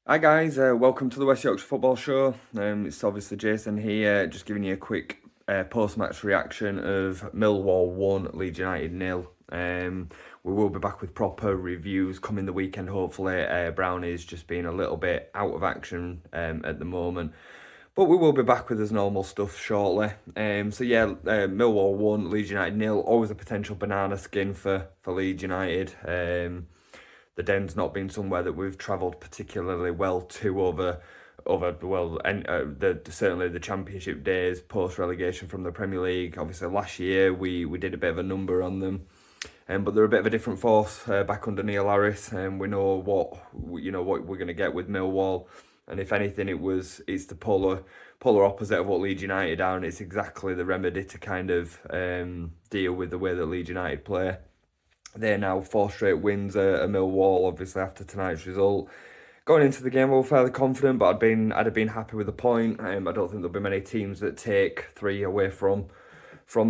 Hi guys, welcome to the West Yorkshire Football Show. It's obviously Jayson here, just giving you a quick post-match reaction of Millwall 1, Leeds United 0. We will be back with proper reviews coming the weekend, hopefully. Brownie's just been a little bit out of action at the moment. But we will be back with his normal stuff shortly. Millwall 1, Leeds United 0. Always a potential banana skin for Leeds United. The Den's not been somewhere that we've travelled particularly well to certainly the Championship days post relegation from the Premier League. Obviously, last year we did a bit of a number on them, but they're a bit of a different force back under Neil Harris, and we know what we're going to get with Millwall. And if anything, it's the polar opposite of what Leeds United are, and it's exactly the remedy to kind of deal with the way that Leeds United play. They're now 4 straight wins at Millwall, obviously after tonight's result. Going into the game, we were fairly confident, but I'd have been happy with the point. I don't think there'll be many teams that take 3 away from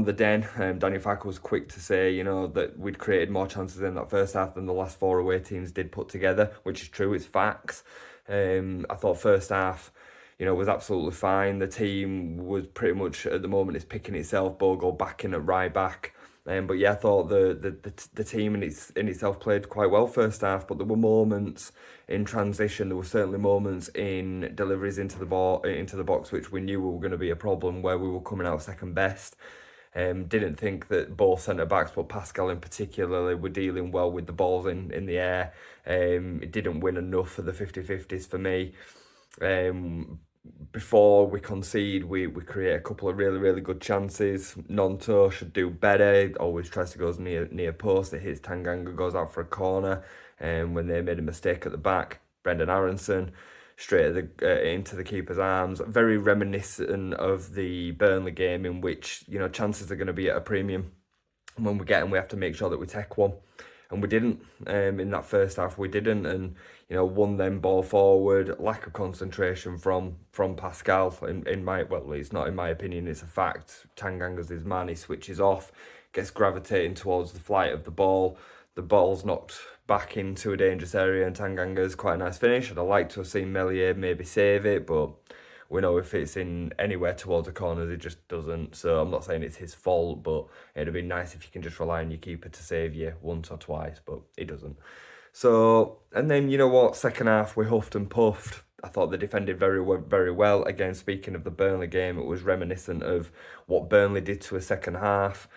the Den. Daniel Farke was quick to say, that we'd created more chances in that first half than the last 4 away teams did put together, which is true. It's facts. I thought first half, was absolutely fine. The team was pretty much at the moment it's picking itself. Bogle back in at right back. But yeah, I thought the team in itself played quite well first half, but there were moments in transition. There were certainly moments in deliveries into the box, which we knew were going to be a problem, where we were coming out second best. Didn't think that both centre backs, but Pascal in particular, were dealing well with the balls in the air. It didn't win enough for the 50-50s for me. Before we concede, we create a couple of really good chances. Nonto should do better. Always tries to go near post. It hits Tanganga, goes out for a corner. And when they made a mistake at the back, Brendan Aronson straight into the keeper's arms. Very reminiscent of the Burnley game, in which chances are going to be at a premium. And when we get them, we have to make sure that we take one. And we didn't in that first half. We didn't, and won them ball forward. Lack of concentration from Pascal. It's not in my opinion. It's a fact. Tanganga's his man. He switches off, gets gravitating towards the flight of the ball. The ball's knocked back into a dangerous area, and Tanganga's quite a nice finish. I'd have liked to have seen Meslier maybe save it, but we know if it's in anywhere towards the corners, it just doesn't. So I'm not saying it's his fault, but it'd have been nice if you can just rely on your keeper to save you once or twice, but he doesn't. So, and then second half we huffed and puffed. I thought they defended very well. Again, speaking of the Burnley game, it was reminiscent of what Burnley did to a second half.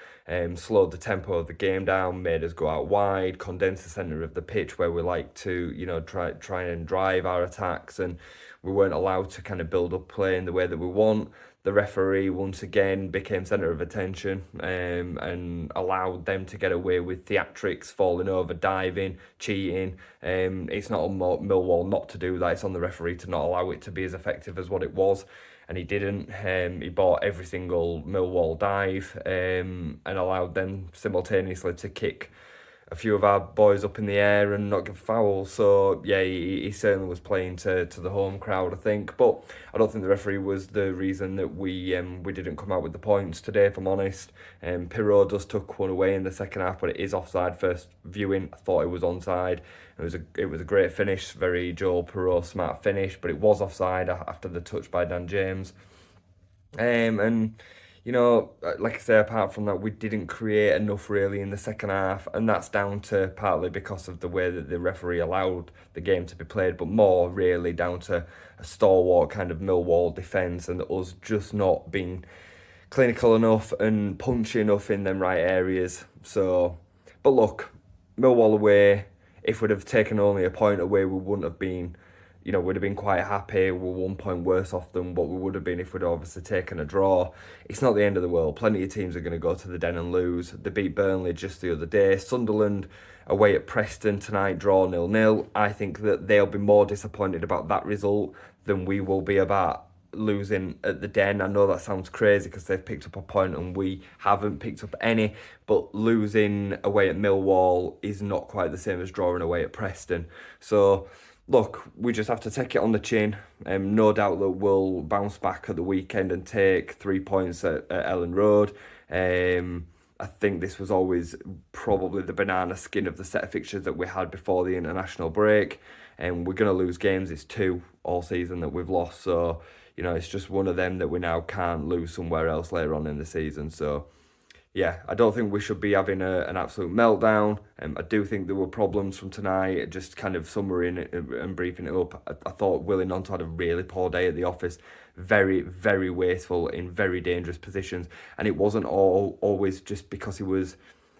Slowed the tempo of the game down, made us go out wide, condensed the centre of the pitch where we like to, try and drive our attacks, and we weren't allowed to kind of build up play in the way that we want. The referee once again became centre of attention and allowed them to get away with theatrics, falling over, diving, cheating. It's not on Millwall not to do that. It's on the referee to not allow it to be as effective as what it was. And he didn't. He bought every single Millwall dive and allowed them simultaneously to kick a few of our boys up in the air and not give fouls. So yeah, he certainly was playing to the home crowd, I think. But I don't think the referee was the reason that we didn't come out with the points today, if I'm honest. Pirot does took one away in the second half, but it is offside. First viewing, I thought it was onside. It was a great finish, very Joel Pirot smart finish, but it was offside after the touch by Dan James. Like I say, apart from that, we didn't create enough really in the second half, and that's down to partly because of the way that the referee allowed the game to be played, but more really down to a stalwart kind of Millwall defence and us just not being clinical enough and punchy enough in them right areas. So, but look, Millwall away, if we'd have taken only a point away, we wouldn't have been would have been quite happy. We're 1 point worse off than what we would have been if we'd obviously taken a draw. It's not the end of the world. Plenty of teams are going to go to the Den and lose. They beat Burnley just the other day. Sunderland away at Preston tonight, draw 0-0. I think that they'll be more disappointed about that result than we will be about losing at the Den. I know that sounds crazy because they've picked up a point and we haven't picked up any, but losing away at Millwall is not quite the same as drawing away at Preston. So look, we just have to take it on the chin. No doubt that we'll bounce back at the weekend and take 3 points at Ellen Road. I think this was always probably the banana skin of the set of fixtures that we had before the international break. and we're going to lose games. It's 2 all season that we've lost, so it's just one of them that we now can't lose somewhere else later on in the season. So yeah, I don't think we should be having an absolute meltdown. I do think there were problems from tonight. Just kind of summarizing it and briefing it up, I thought Willie Gnonto had a really poor day at the office. Very, very wasteful in very dangerous positions. And it wasn't always just because he was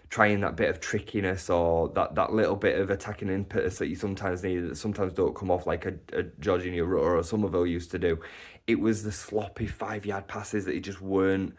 trying that bit of trickiness or that little bit of attacking impetus that you sometimes need, that sometimes don't come off like a Jorginho Rutter or Somerville used to do. It was the sloppy 5-yard passes that he just weren't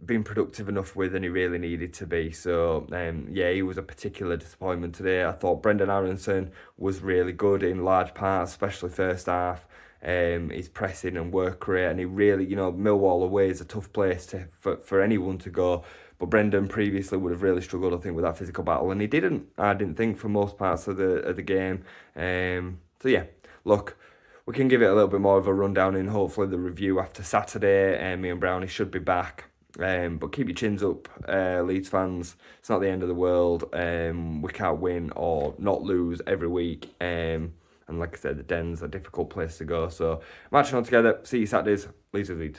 been productive enough with, and he really needed to be. So yeah, he was a particular disappointment today. I thought Brendan Aronson was really good in large parts, especially first half. His pressing and work rate, and he really, Millwall away is a tough place for anyone to go. But Brendan previously would have really struggled, I think, with that physical battle, and he didn't. I didn't think for most parts of the game. So yeah, look, we can give it a little bit more of a rundown in hopefully the review after Saturday. Me and Brownie should be back. But keep your chins up, Leeds fans. It's not the end of the world. We can't win or not lose every week. And like I said, the Den's a difficult place to go. So, marching on together. See you Saturdays. Leeds Utd.